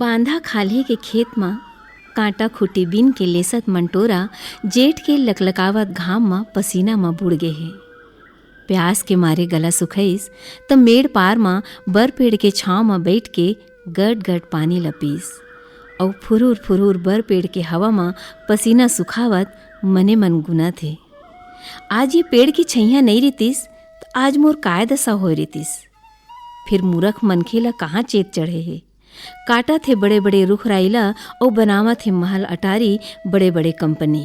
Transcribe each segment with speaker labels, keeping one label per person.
Speaker 1: बांधा खाल्हे के खेत म कांटा खूटी बिन के लेसत मंटोरा जेठ के लकलकावत घाम म पसीना म बुड़ गे हे। प्यास के मारे गला सुखइस त मेड़ पार म बर पेड़ के छांव म बैठ के गट गट पानी ल पीस अउ फुरूर फुरूर बर पेड़ के हवा म पसीना सुखावत मने मन गुनत हे। आज ये पेड़ की छैया नहीं रहितिस त आज मोर काय दशा होय रहितिस। फिर मूरख मनखे ल कहाँ चेत चढ़े हे। काटा थे बड़े बड़े रुख राइला और बनावा थे महल अटारी बड़े बड़े कंपनी।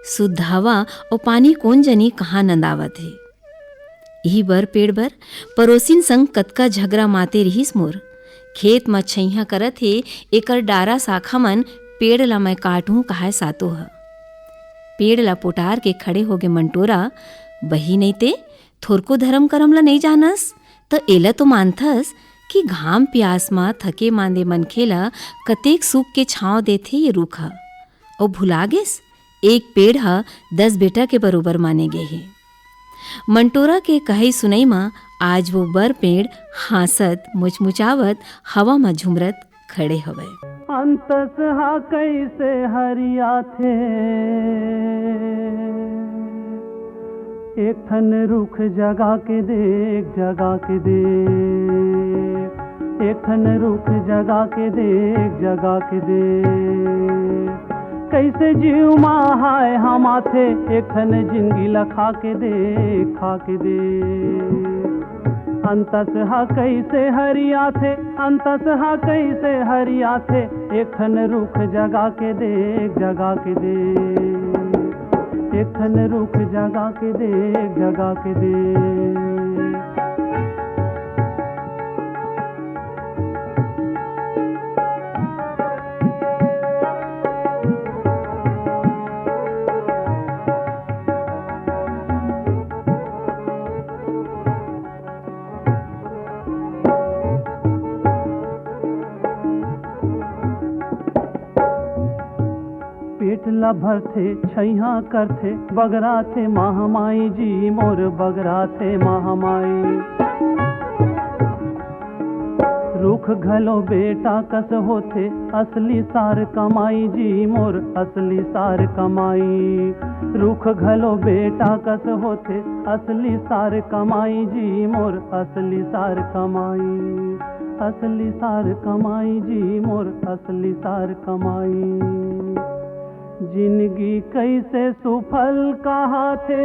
Speaker 1: शुद्ध हवा और पानी कौन जनी कहाँ नंदावत हे। यही बर पेड़ बर पड़ोसिन संग कतका झगड़ा माते रहिस मोर। खेत म छैया करत हे एकर डारा शाखा मन पेड़ ला मैं काटूं काहे सातो ह। पेड़ ला पोटार के खड़े होगे मंटोरा, बही नहीं ते थोरको धर्म करम ला नहीं जानस त एला तो मानथस कि घाम प्यास म थके मांदे मनखे ल कतेक सुख के छांव देथे ये रूख ह। और भुला गेस एक पेड़ ह 10 बेटा के बरोबर माने गे हे। मंटोरा के कहे सुनई म आज वो बर पेड़ हासत मुचमुचावत हवा में झुमरत खड़े हवे।
Speaker 2: अंतस हा कैसे हरिया थे एक ठन रुख जगा के देख जगा के देख, एक ठन रुख जगा के देख जगा के देख, कैसे जीव हाय हम आथे एक ठन जिंदगी ला खा के देख खा के देख। अंतस हा कैसे हरिया थे, अंतस हा कैसे हरिया थे एक ठन रुख जगा के देख जगा के देख, एक ठन रुख जगा के देख जगा के देख। पेट ला भरथे छैया करथे बगरा थे महामाई जी मोर बगरा थे महामाई। रुख घलो बेटा कस होथे असली सार कमाई जी मोर असली सार कमाई। रुख घलो बेटा कस होथे असली सार कमाई जी मोर असली सार कमाई, असली सार कमाई जी मोर असली सार कमाई। जिंदगी कैसे सुफल कहा थे,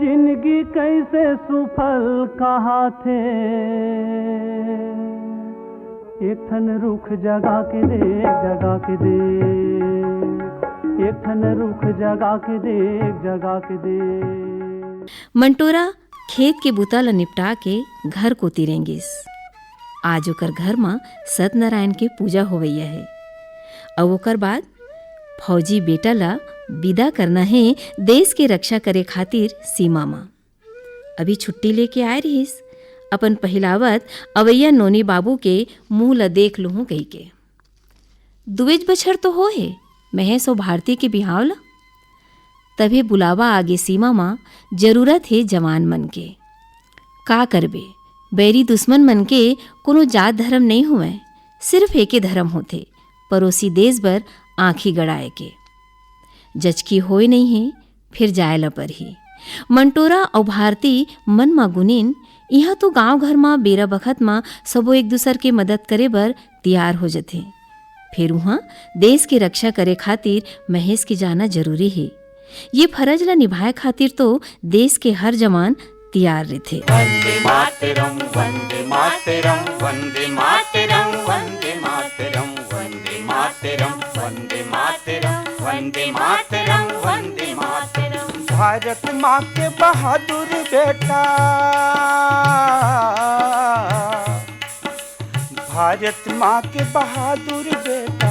Speaker 2: जिंदगी कैसे सुफल कहा थे एक ठन रुख जगा के देख जगा के देख, एक ठन रुख जगा के देख जगा के देख।
Speaker 1: मंटोरा खेत के बूता ल निपटा के घर को तिरेंगिस। आज ओकर घर में सत्यनारायण के पूजा होवैया है। और ओकर बाद फौजी बेटा ला विदा करना है देश के रक्षा करे खातिर सीमा में। अभी छुट्टी लेके आए रहिस, अपन पहिलावत अवैया नोनी बाबू के मुंह ला देख लूँ कही के। दुवेज बछर तो हो है महेश और भारती के बिहाव ला। तभी बुलावा आगे सीमा में जरूरत है जवान मन के। का करबे, बैरी दुश्मन मन के कोनो जात धर्म नहीं हुए, सिर्फ एके धर्म होते पड़ोसी देश बर आँखी गड़ाए के। जचकी होए नहीं है फिर जाए ला पर ही। मंटोरा और भारती मन मा गुनिन यहाँ तो गांव घर में बेरा बखत में सबो एक दूसर के मदद करे बर तैयार हो जथे। फिर वहाँ देश की रक्षा करे खातिर महेश के जाना जरूरी है। ये फर्ज ला निभाए खातिर तो देश के हर जवान तैयार रहते।
Speaker 3: वंदे मातरम वंदे मातरम वंदे मातरम वंदे मातरम वंदे मातरम वंदे मातरम वंदे मातरम वंदे मातरम।
Speaker 4: भारत माँ के बहादुर बेटा, भारत माँ के बहादुर बेटा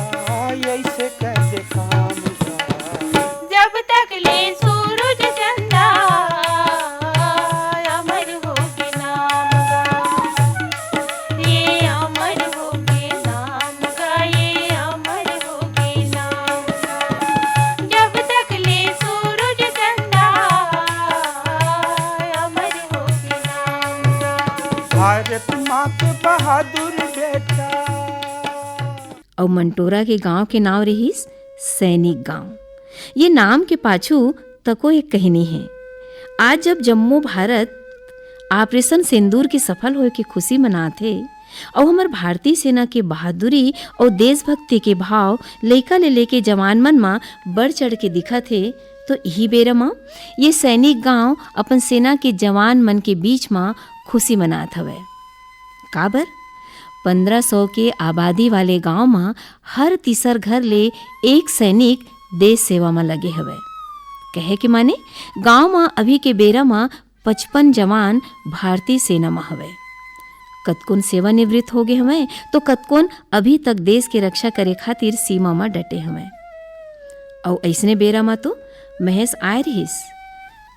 Speaker 4: ऐसे कैसे काम का।
Speaker 5: जब तक ले सूरज चंदा
Speaker 4: भारत माँ के
Speaker 1: और मंटोरा के गांव के नाम रहीस सैनिक गांव। ये नाम के पाछू तको एक कहानी है। आज जब जम्मू भारत ऑपरेशन सिंदूर की सफल होए की खुशी मनाथे और हमार भारतीय सेना के बहादुरी और देशभक्ति के भाव लइका ले लेके जवान मन में बढ़ चढ़ के दिखा थे, तो यही बेरा में ये सैनिक गांव अपन सेना के जवान मन के बीच में खुशी मनात हवे। काबर 1500 के आबादी वाले गांव में हर तीसर घर ले एक सैनिक देश सेवा में लगे हवे। कहे के माने गांव में अभी के बेरा में 55 जवान भारतीय सेना में हवे। कतकुन सेवानिवृत्त हो गए हमें तो कतकुन अभी तक देश के रक्षा करे खातिर सीमा में डटे हमें। और ऐसने बेरा में तो महेश आए रहीस,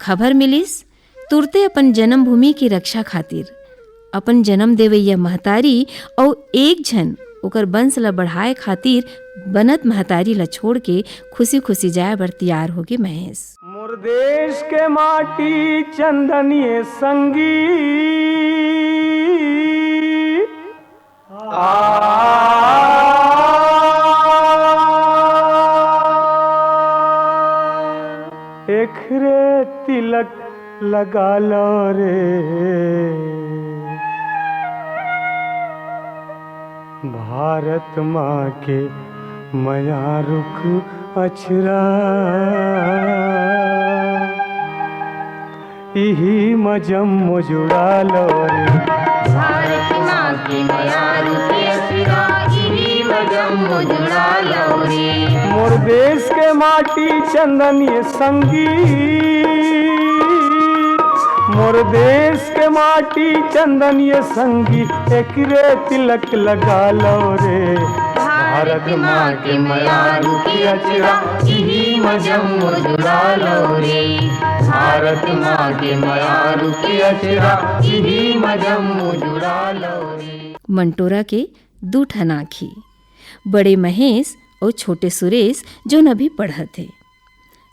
Speaker 1: खबर मिलिस तुरते अपन जन्मभूमि की रक्षा खातिर अपन जन्म देवैया महतारी और एक जन ओकर वंश ला बढ़ाए खातिर बनत महतारी ला छोड़ के खुशी खुशी जाए बर तैयार हो गए महेश।
Speaker 2: मोर देश के माटी चंदनिए संगी एकरे तिलक लगा लो रे, भारत माँ के मया रुख अछरा इही मजम मुजुड़ा लो रे,
Speaker 5: भारत माँ की माया रुकी अछरा इही मजम मुजुड़ा लो रे।
Speaker 2: मोर देश के माटी चंदनिए संगी, मोर देश के माटी चंदनिए संगी एकरे तिलक लगा लो रे, भारत माँ की माया रुकी अचरा इही मजम मुजुड़ा लो रे, भारत माँ की माया रुकी अचरा इही मजम मुजुड़ा लो रे।
Speaker 1: मंटोरा के 2 ठन आँखी, बड़े महेश और छोटे सुरेश जो नभी पढ़त थे।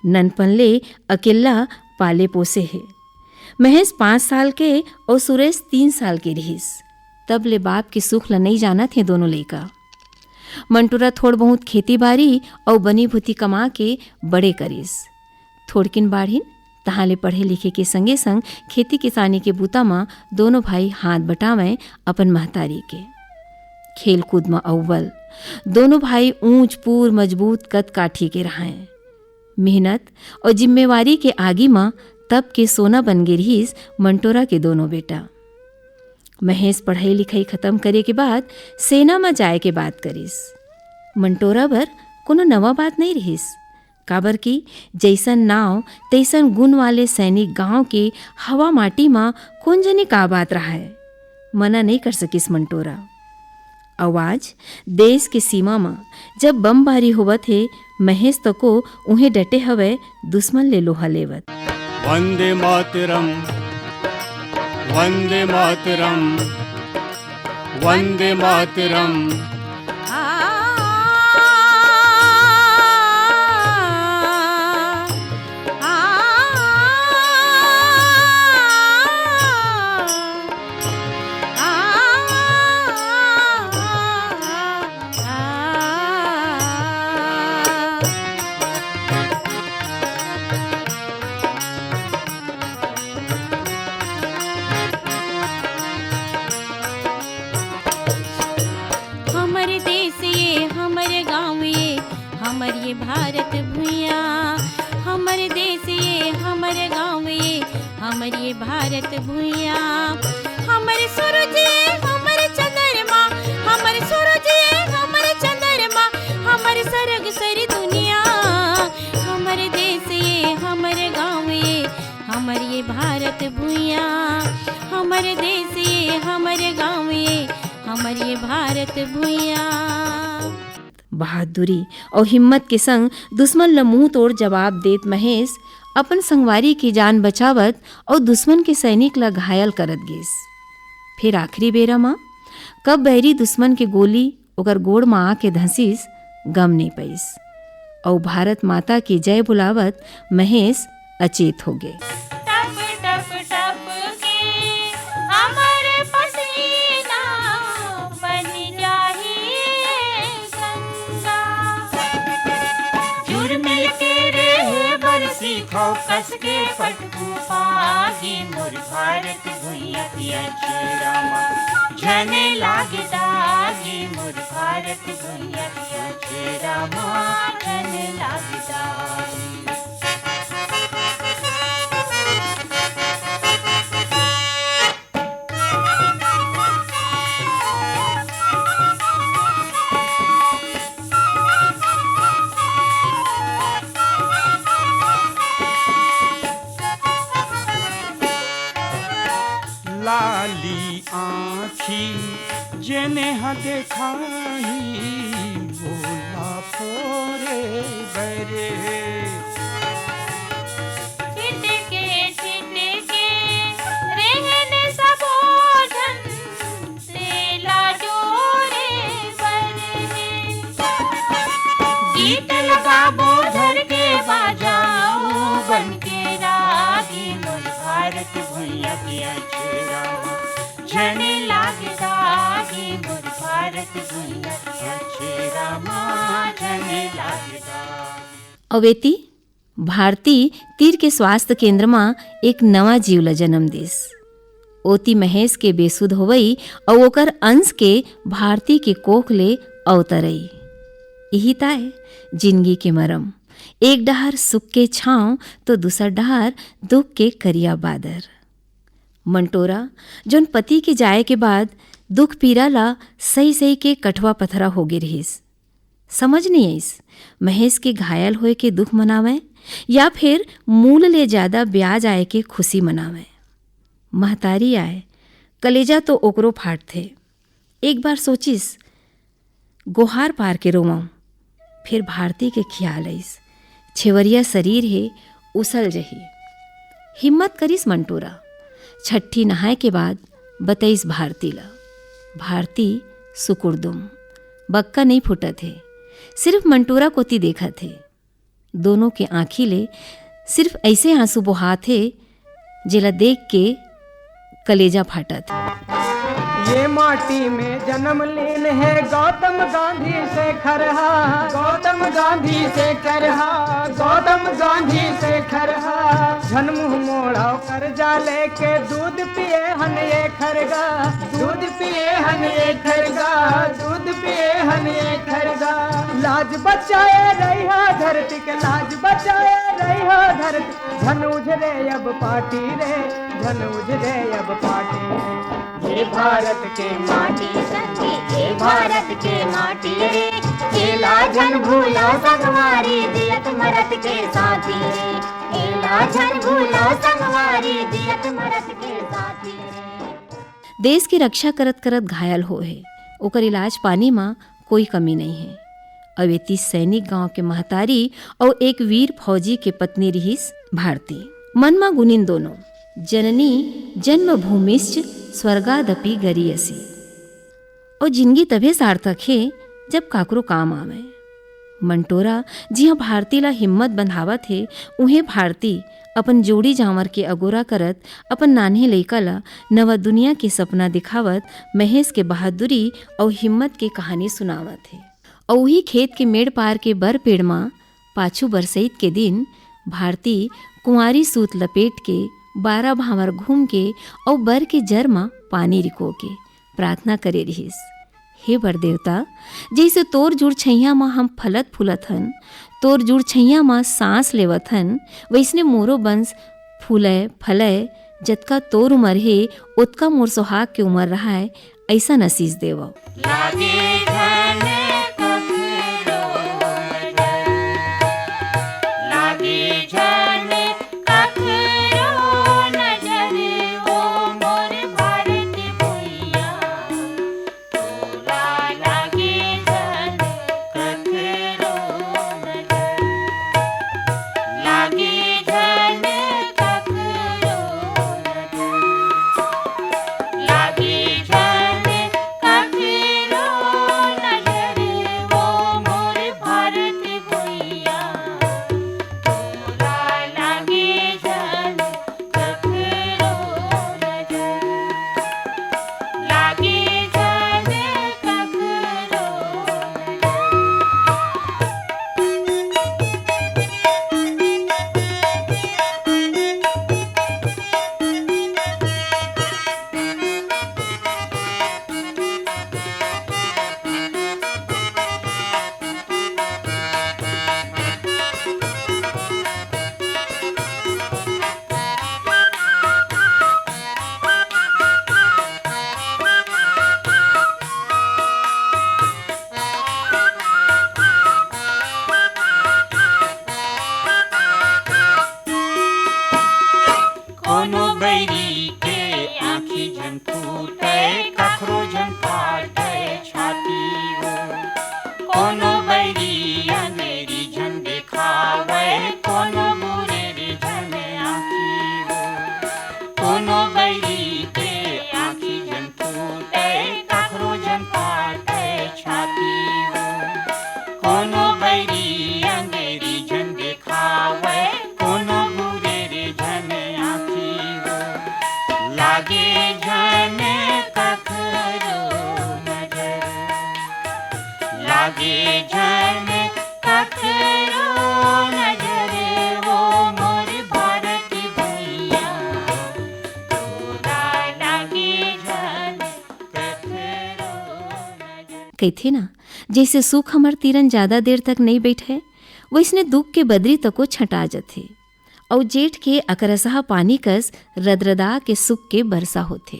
Speaker 1: ननपनले अकेला पाले पोसे है। महेश 5 साल के और सुरेश 3 साल के रहीस। तब ले बाप के सुख ला नहीं जाना थे दोनों लइका। मंटोरा थोड़ बहुत खेती बाड़ी और बनी भूती कमा के बड़े करीस। थोड़किन बाढ़िन तहाँ ले पढ़े लिखे के संगे संग खेती किसानी के बूता में दोनों भाई हाथ बटावें अपन महतारी के। खेल कूद में अव्वल दोनों भाई ऊंच पूर मजबूत कद काठी के रहें। मेहनत और जिम्मेवारी के आगी में तब के सोना बन गे रहीस मंटोरा के दोनों बेटा। महेश पढ़ाई लिखाई खत्म करे के बाद सेना में जाए के बात करीस। मंटोरा बर कोनो नवा बात नहीं रहीस, काबर की जैसन नाव तैसन गुण वाले सैनिक गांव के हवा माटी में कौन जने का बात रहा है, मना नहीं कर सकिस मंटोरा। आवाज देश के सीमा में जब बमबारी होवत है, महेश तको उन्हें डटे हवे दुश्मन ले लोहा लेवत।
Speaker 2: वंदे मातरम, वंदे मातरम, वंदे मातरम।
Speaker 5: हमर ये भारत भुइया, हमर देश ये हमर गाँव ये हमर ये भारत भुइया। हमर सूरज ये हमर चंद्रमा, हमर सूरज ये हमर चंद्रमा, हमर सरग सर दुनिया। हमर देश ये हमर गाँव ये हमर ये भारत भुइया, हमर देश ये हमर गाँव ये हमर ये भारत भुइया।
Speaker 1: बहादुरी और हिम्मत के संग दुश्मन ल मुंह तोड़ जवाब देत महेश अपन संगवारी की जान बचावत और दुश्मन के सैनिक ला घायल करत गेस। फिर आखिरी बेरा माँ कब बैरी दुश्मन के गोली ओकर गोड़ में आके धंसीस गम नहीं पैस और भारत माता की जय बुलावत महेश अचेत हो गए।
Speaker 5: टप टप टप के हमर पसीना बन जाही संग,
Speaker 3: हो कस के पटकू पागी मोर भारत भुइया अचरामा जने लागे दागी मोर भारत भुइया अचरामा जने लागे दागी
Speaker 4: लाली आँखी जेने ह देखाई बोला फोरे बरे
Speaker 5: छिटके रहने सबोधन लेला जोरे बरहे
Speaker 3: गीत लगाबो धर के बाजाओ बन के रागी मोर भारत भुइया अचरामा जने लागे दागी मोर भारत भुइया अचरामा जने लागे दागी।
Speaker 1: अवेती भारती तीर के स्वास्थ्य केंद्र में एक नवा जीव ला जन्म दिस। ओती महेश के बेसुध होवई और ओकर अंश के भारती के कोख ले अवतरई। यही ताय जिंदगी के मरम, एक डहार सुख के छाँव तो दूसर डहार दुख के करिया बादर। मंटोरा जोन पति के जाए के बाद दुख पीरा ला सही सही के कठवा पथरा होगे रहीस। समझ नहीं आईस महेश के घायल होए के दुख मनावे या फिर मूल ले ज्यादा ब्याज आए के खुशी मनावे। महतारी आए कलेजा तो ओकरो फाट थे। एक बार सोचिस गोहार पार के रोवाऊं, फिर भारती के ख्याल आईस छेवरिया शरीर है उसल जही। हिम्मत करिस मंटोरा, छठी नहाए के बाद बतईस भारती ला। भारती सुकुरदुम बक्का नहीं फुटा थे, सिर्फ मंटोरा कोती देखा थे। दोनों के आँखी ले सिर्फ ऐसे आंसू बहा थे जिला देख के कलेजा फाटा था।
Speaker 2: ये माटी में जन्म लीन है गौतम गांधी से खरहा, गौतम गांधी से खरहा, गौतम गांधी से खरहा। झन मुँह मोड़ा कर जा लेके दूध पिए हन ये खरगा, दूध पिए हन ये खरगा, दूध पिए हन ये खरगा। लाज बचाए रहा धरती के, लाज बचाए रहा धरती। झन उजरे अब पार्टी रे, झन उजरे अब पार्टी रे। ये भारत के माटी
Speaker 5: संगी ये भारत के माटी रे,
Speaker 3: एला झन भूलो संगवारी दियत मरत के साथी रे, एला झन भूलो संगवारी दियत मरत के साथी रे।
Speaker 1: देश की रक्षा करत करत घायल हो है, ओकर इलाज पानी में कोई कमी नहीं है। अवेती सैनिक गांव के महतारी और एक वीर फौजी के पत्नी रहीस भारती। मन में गुनिन दोनों, जननी जन्मभूमिश्च स्वर्गादपि गरीयसी। और जिंदगी तभे सार्थक है जब काकरो काम आवे। मंटोरा जिहाँ भारती ला हिम्मत बंधावत है, उहें भारती अपन जोड़ी जांवर के अगोरा करत अपन नान्हे लइका ला नवा दुनिया के सपना दिखावत महेश के बहादुरी और हिम्मत के कहानी सुनावत है। और वही खेत के मेड़ पार के बर पेड़ माँ पाछू बरसईत के दिन भारती कुंवारी सूत लपेट के 12 भांवर घूम के और बर के जर माँ पानी रिको के प्रार्थना करे रहीस। हे बर देवता, जैसे तोर जुड़ छैया माँ हम फलत फूलत हन, तोर जुड़ छैया माँ सांस लेवत हन, वैसने मोरो बंस फूलय फलय। जतका तोर उमर है उतका मोर सोहाग के उमर रहा है, ऐसा नसीस देव।
Speaker 3: लागे झन कखरो नजर, लागे झन कखरो नजर, ओ मोर भारत भुइया तोरा लागे झन कखरो नजर, लागे झन कखरो नजर, लागे झन कखरो
Speaker 4: जन टूटे कखरो जन फाटे छाती हो कोनो बैरी अंधेरी जन दिखावे कोनो बुरे रे जन आँखी हो कोनो बैरी के आँखी जन टूटे कखरो जन फाटे छाती हो कोनो बैरी अंधेरी जन दिखावे कोनो बुरे रे जन आँखी हो लागे जन कखरो नजर लागे जन कखरो नजर वो मोर भारत भैया तोरा लागे जन कखरो नजर।
Speaker 1: कहते ना जैसे सुख हमर तीरन ज्यादा देर तक नहीं बैठे वैसने दुख के बदरी तको छटा जथे और जेठ के अकरसहा पानी कस रदरदा के सुख के बरसा होथे।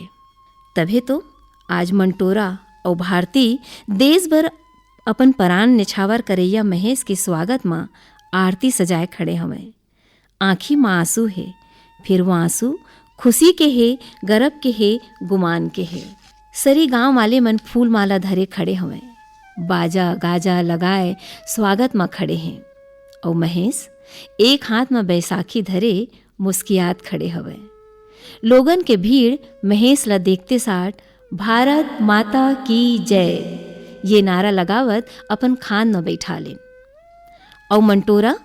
Speaker 1: तभे तो आज मंटोरा और भारती देश भर अपन परान निछावर करैया महेश के स्वागत में आरती सजाए खड़े हमें। आँखी में आंसू है, फिर वो आंसू खुशी के है, गर्व के है, गुमान के है। सरी गांव वाले मन फूल माला धरे खड़े हमें, बाजा गाजा लगाए स्वागत में खड़े हैं। और महेश एक हाथ में बैसाखी धरे मुस्कियात खड़े हवे। लोगन के भीड़ महेश ला देखते साथ भारत माता की जय ये नारा लगावत अपन खान में बैठा लेन। और मंटोरा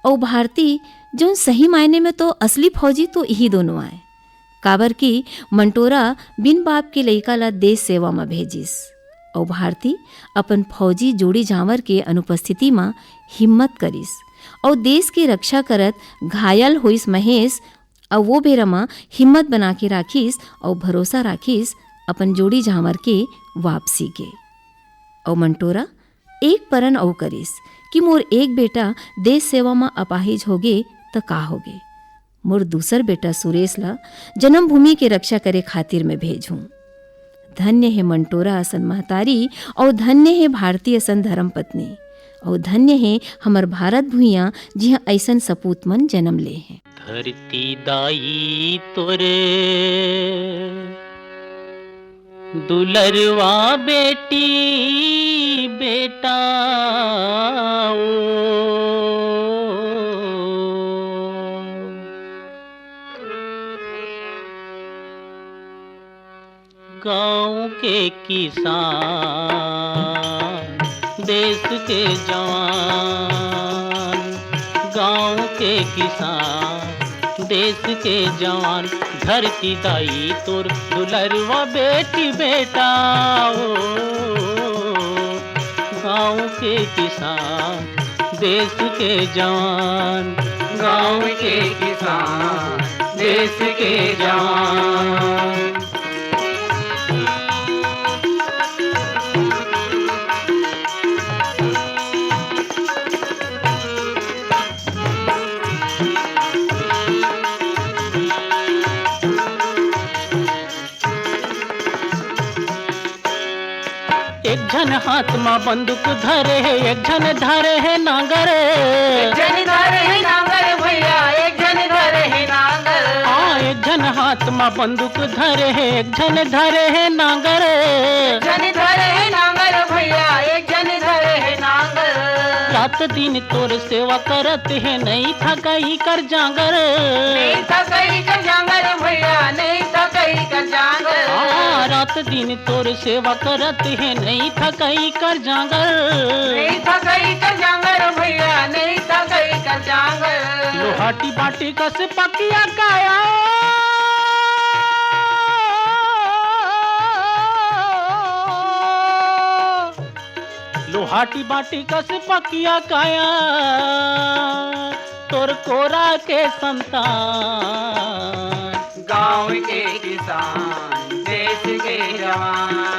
Speaker 1: और भारती जो सही मायने में तो असली फौजी तो यही दोनों आए। काबर की मंटोरा बिन बाप के लइका ला देश सेवा में भेजिस और भारती अपन फौजी जोड़ी जावर के अनुपस्थिति में हिम्मत करिस और देश की रक्षा करत घायल होइस महेश और वो बेरमा हिम्मत बना के राखिस और भरोसा राखिस अपन जोड़ी झामर के वापसी के। और मंटोरा एक परन औ करिस कि मोर एक बेटा देश सेवा में अपाहिज होगे तो का होगे, मोर दूसर बेटा सुरेश ला जन्मभूमि के रक्षा करे खातिर में भेजूं। धन्य है मंटोरा असन महतारी और धन्य है भारतीय असन धर्म पत्नी और धन्य है हमर भारत भुइयाँ जिहाँ ऐसन सपूत मन जन्म ले हैं।
Speaker 6: धरती दाई तोरे दुलरवा बेटी बेटा गाँव के किसान देश के जवान, गाँव के किसान देश के जवान, धरती दाई तोर दुलरवा बेटी बेटा हो। गाँव के किसान देश के जवान, गाँव के किसान देश के जवान। एक जन हाथ में बंदूक धरे है, एक जन धरे है नांगर,
Speaker 7: एक जन धरे है नांगर भैया, एक जन धरे है नांगर।
Speaker 6: हाँ एक जन हाथ में बंदूक धरे है, एक जन धरे है नांगर,
Speaker 7: एक जन धरे है नांगर भैया, एक जन धरे है नांगर।
Speaker 6: रात दिन तोर सेवा करत है, नहीं थकाई कर जांगर,
Speaker 7: नहीं थकाई कर जांगर भैया, नहीं थकाई कर जांगर।
Speaker 6: रात दिन तोर सेवा करत है, नहीं थकाई कर जांगर,
Speaker 7: नहीं थकाई कर जांगर भैया, नहीं थकाई कर जांगर।
Speaker 6: लोहाटी बाटी कस पकिया काया, लोहाटी बाटी कस पकिया काया, तोर कोरा के संतान,
Speaker 7: गाँव के किसान देश के जवान।